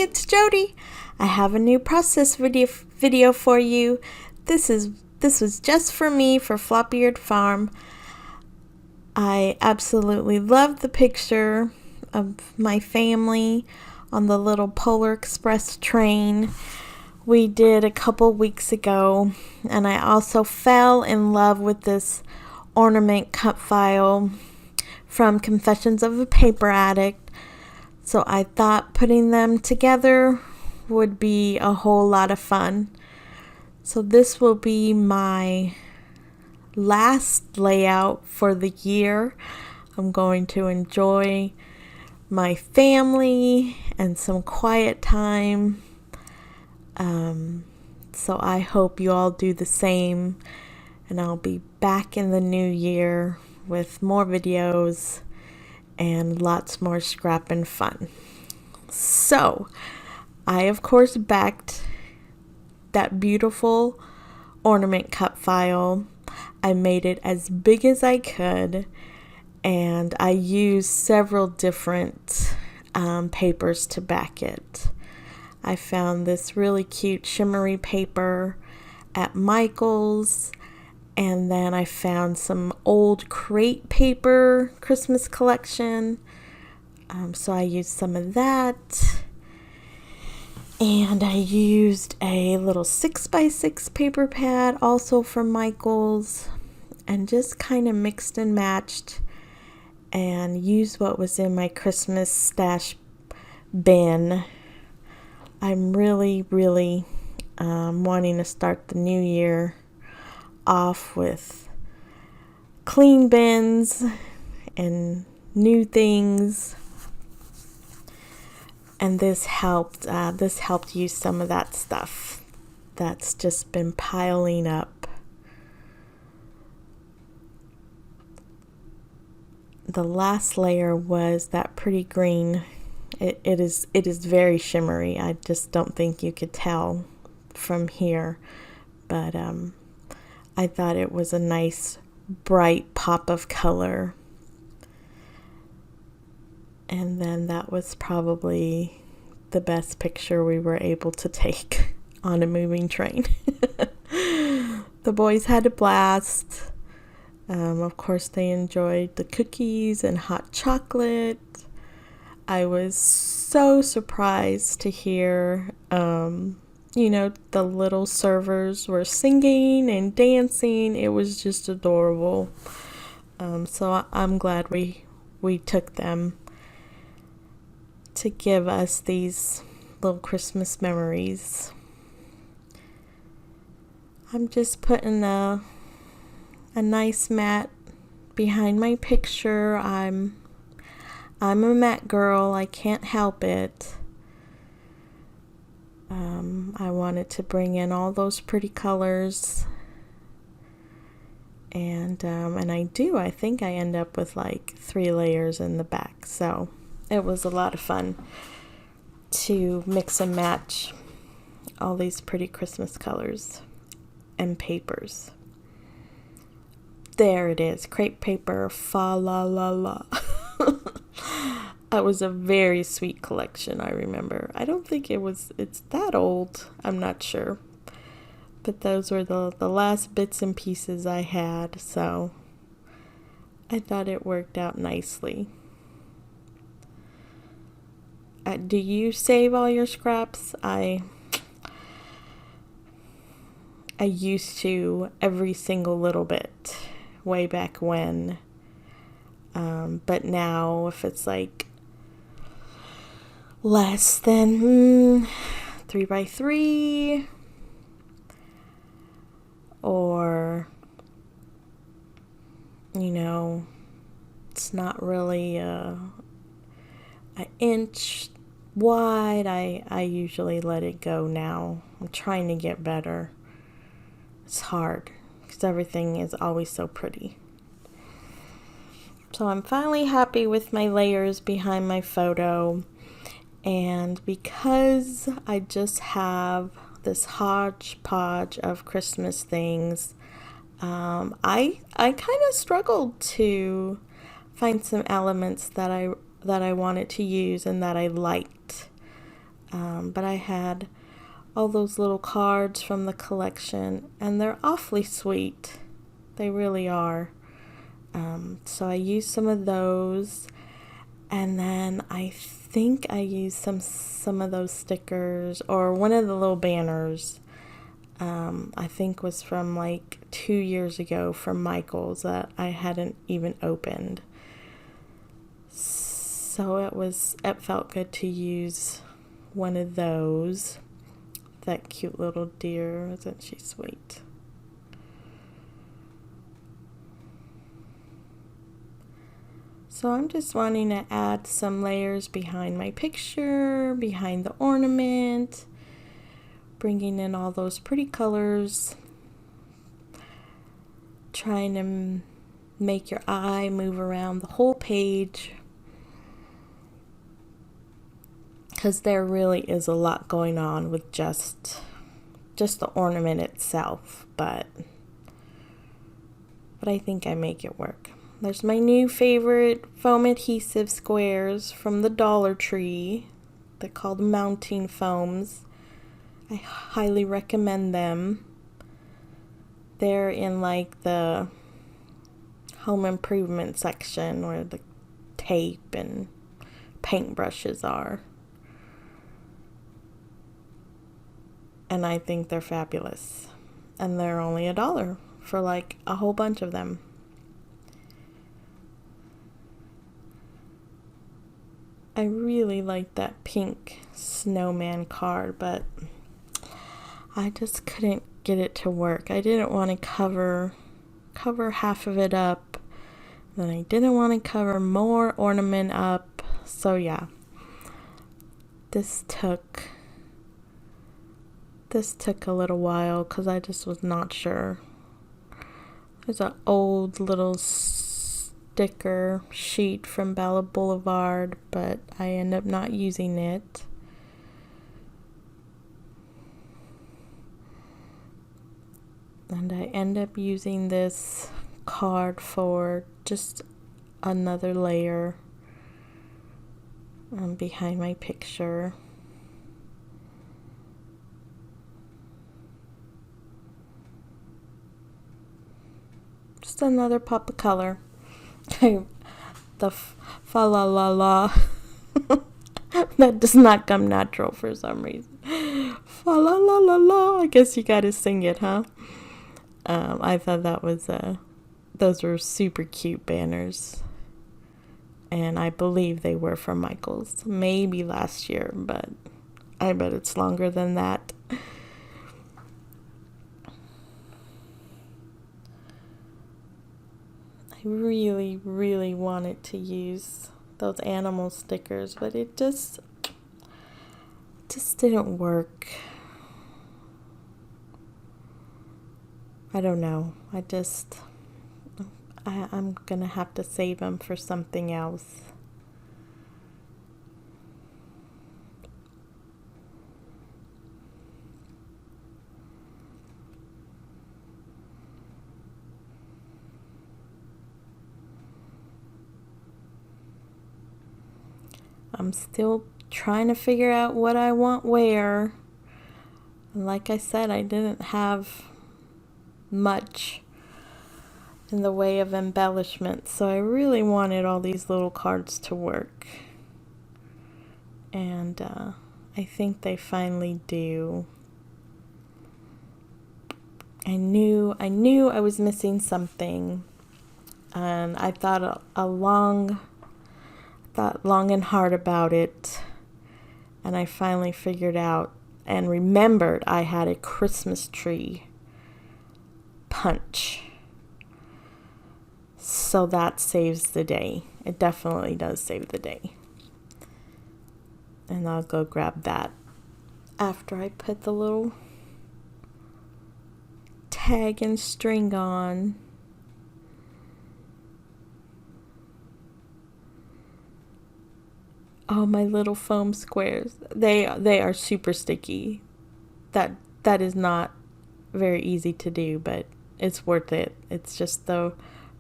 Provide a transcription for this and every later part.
it's Jody. I have a new process video for you. This was just for me for Floppy Farm. I absolutely love the picture of my family on the little Polar Express train we did a couple weeks ago, and I also fell in love with this ornament cut file from Confessions of a Paper Addict. So I thought putting them together would be a whole lot of fun. So this will be my last layout for the year. I'm going to enjoy my family and some quiet time. So I hope you all do the same, and I'll be back in the new year with more videos and lots more scrap and fun. So I of course backed that beautiful ornament cut file. I made it as big as I could, and I used several different papers to back it. I found this really cute shimmery paper at Michael's, and then I found some old crate paper Christmas collection, so I used some of that, and I used a little 6x6 paper pad also from Michael's, and just kind of mixed and matched and used what was in my Christmas stash bin. I'm really wanting to start the new year off with clean bins and new things, and this helped use some of that stuff that's just been piling up. The last layer was that pretty green. It is very shimmery. I just don't think you could tell from here, but I thought it was a nice bright pop of color. And then that was probably the best picture we were able to take on a moving train. The boys had a blast. Of course, they enjoyed the cookies and hot chocolate. I was so surprised to hear, the little servers were singing and dancing. It was just adorable. So I'm glad we took them to give us these little Christmas memories. I'm just putting a nice mat behind my picture. I'm a matte girl. I can't help it. I wanted to bring in all those pretty colors, and I do. I think I end up with like 3 layers in the back. So it was a lot of fun to mix and match all these pretty Christmas colors and papers. There it is, crepe paper, fa la la la. That was a very sweet collection, I remember. I don't think it's that old, I'm not sure. But those were the last bits and pieces I had, so I thought it worked out nicely. Do you save all your scraps? I used to, every single little bit, way back when. But now, if it's like less than 3x3, or it's not really an inch wide, I usually let it go now. I'm trying to get better. It's hard because everything is always so pretty. So I'm finally happy with my layers behind my photo, and because I just have this hodgepodge of Christmas things, I kind of struggled to find some elements that I wanted to use and that I liked. But I had all those little cards from the collection, and they're awfully sweet. They really are. So I used some of those, and then I think I used some of those stickers, or one of the little banners. I think was from like 2 years ago from Michael's that I hadn't even opened. So it felt good to use one of those. That cute little deer, isn't she sweet? So I'm just wanting to add some layers behind my picture, behind the ornament, bringing in all those pretty colors, trying to make your eye move around the whole page, because there really is a lot going on with just the ornament itself, but I think I make it work. There's my new favorite foam adhesive squares from the Dollar Tree. They're called mounting foams. I highly recommend them. They're in like the home improvement section where the tape and paintbrushes are. And I think they're fabulous. And they're only $1 for like a whole bunch of them. I really like that pink snowman card, but I just couldn't get it to work. I didn't want to cover half of it up. Then I didn't want to cover more ornament up. So yeah, this took a little while because I just was not sure. There's an old little sticker sheet from Bella Boulevard, but I end up not using it. And I end up using this card for just another layer behind my picture. Just another pop of color. The fa la la la. That does not come natural for some reason. Fa la la la la. I guess you gotta sing it, huh? I thought that was those were super cute banners, and I believe they were from Michael's, maybe last year, but I bet it's longer than that. I really, really wanted to use those animal stickers, but it just didn't work. I don't know. I'm gonna have to save them for something else. I'm still trying to figure out what I want where. Like I said, I didn't have much in the way of embellishment, so I really wanted all these little cards to work, and I think they finally do. I knew I was missing something, and I thought long and hard about it, and I finally figured out and remembered I had a Christmas tree punch. So that saves the day. It definitely does save the day. And I'll go grab that after I put the little tag and string on. Oh, my little foam squares. They are super sticky. That is not very easy to do, but it's worth it. It's just the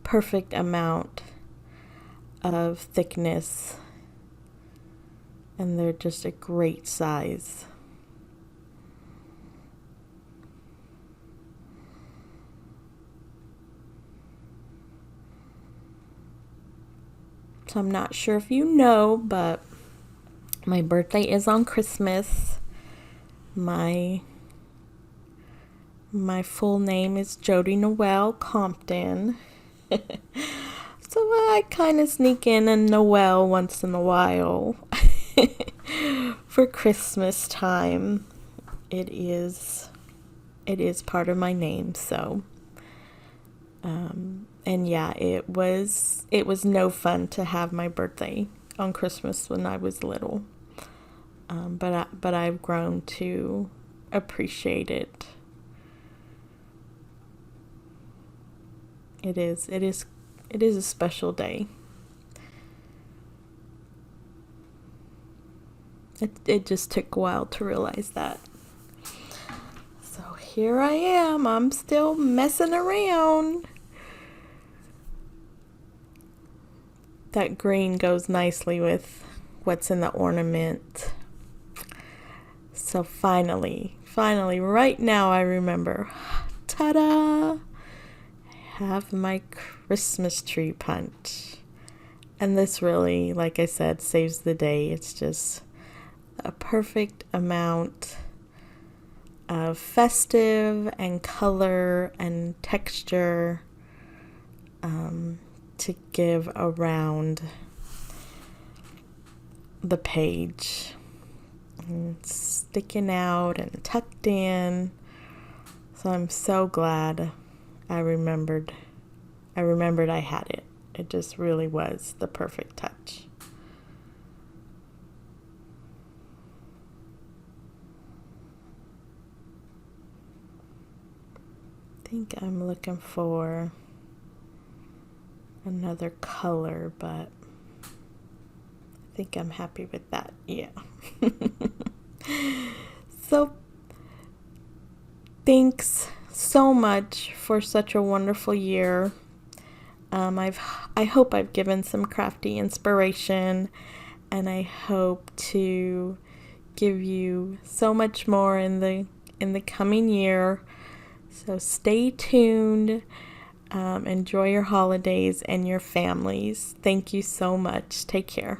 perfect amount of thickness and they're just a great size. So I'm not sure if you know, but my birthday is on Christmas. My full name is Jody Noel Compton. So I kind of sneak in a Noel once in a while. For Christmas time. It is part of my name, so and yeah, it was no fun to have my birthday on Christmas when I was little. But I've grown to appreciate it. It is a special day. It just took a while to realize that. So here I am. I'm still messing around. That green goes nicely with what's in the ornament. So finally, right now I remember. Ta-da! I have my Christmas tree punch. And this really, like I said, saves the day. It's just a perfect amount of festive and color and texture to give around the page. And it's sticking out and tucked in. So I'm so glad I remembered I had it. It just really was the perfect touch. I think I'm looking for another color, but I think I'm happy with that. Yeah. So thanks so much for such a wonderful year. I hope I've given some crafty inspiration, and I hope to give you so much more in the coming year. So stay tuned. Enjoy your holidays and your families. Thank you so much. Take care.